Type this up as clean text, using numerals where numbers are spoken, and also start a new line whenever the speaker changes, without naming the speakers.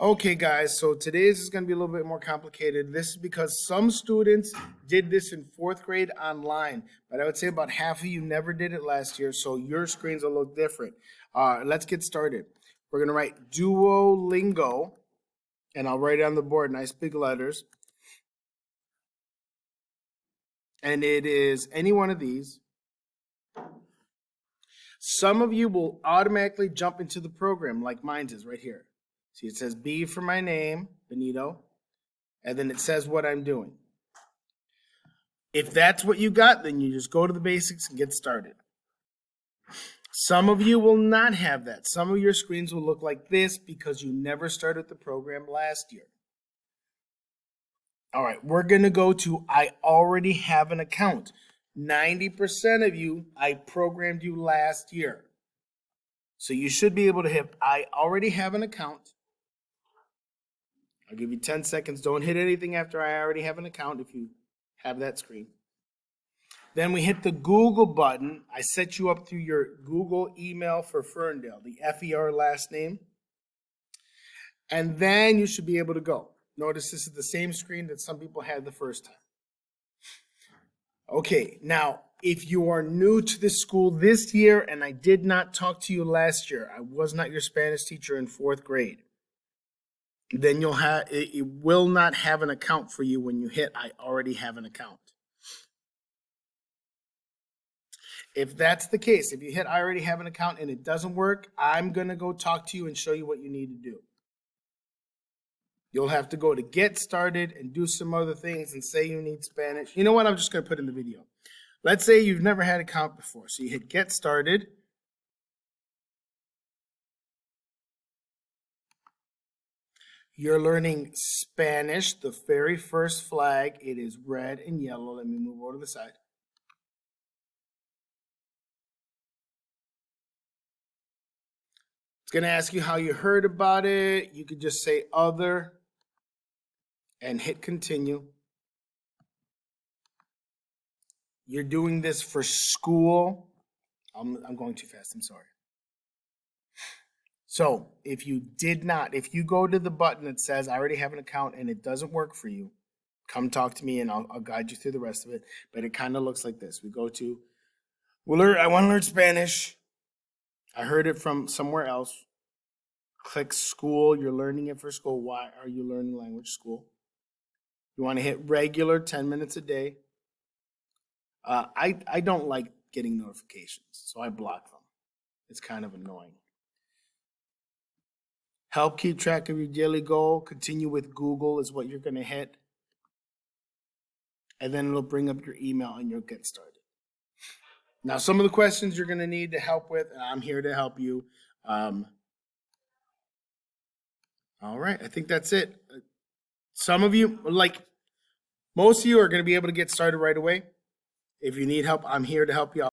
Okay, guys, so today's is going to be a little bit more complicated. This is because some students did this in fourth grade online, but I would say about half of you never did it last year, so your screens will look different. Let's get started. We're going to write Duolingo, and I'll write it on the board, nice big letters. And it is any one of these. Some of you will automatically jump into the program like mine is right here. See, it says B for my name, Benito, and then it says what I'm doing. If that's what you got, then you just go to the basics and get started. Some of you will not have that. Some of your screens will look like this because you never started the program last year. All right, we're going to go to I already have an account. 90% of you, I programmed you last year. So you should be able to hit I already have an account. I'll give you 10 seconds. Don't hit anything after I already have an account if you have that screen. Then we hit the Google button. I set you up through your Google email for Ferndale, the FER last name. And then you should be able to go. Notice this is the same screen that some people had the first time. Okay, now, if you are new to this school this year and I did not talk to you last year, I was not your Spanish teacher in fourth grade, then it will not have an account for you when you hit I already have an account. If that's the case, if you hit I already have an account and it doesn't work, I'm going to go talk to you and show you what you need to do. You'll have to go to get started and do some other things and say you need Spanish. You know what? I'm just going to put in the video. Let's say you've never had an account before. So you hit get started. You're learning Spanish, the very first flag. It is red and yellow. Let me move over to the side. It's going to ask you how you heard about it. You could just say other and hit continue. You're doing this for school. I'm going too fast. I'm sorry. So if you go to the button that says I already have an account and it doesn't work for you, come talk to me and I'll guide you through the rest of it. But it kind of looks like this. We go to, I want to learn Spanish. I heard it from somewhere else. Click school. You're learning it for school. Why are you learning language? School. You want to hit regular 10 minutes a day. I don't like getting notifications, so I block them. It's kind of annoying. Help keep track of your daily goal. Continue with Google is what you're going to hit. And then it'll bring up your email and you'll get started. Now, some of the questions you're going to need to help with, and I'm here to help you. All right, I think that's it. Some of you, most of you are going to be able to get started right away. If you need help, I'm here to help you out.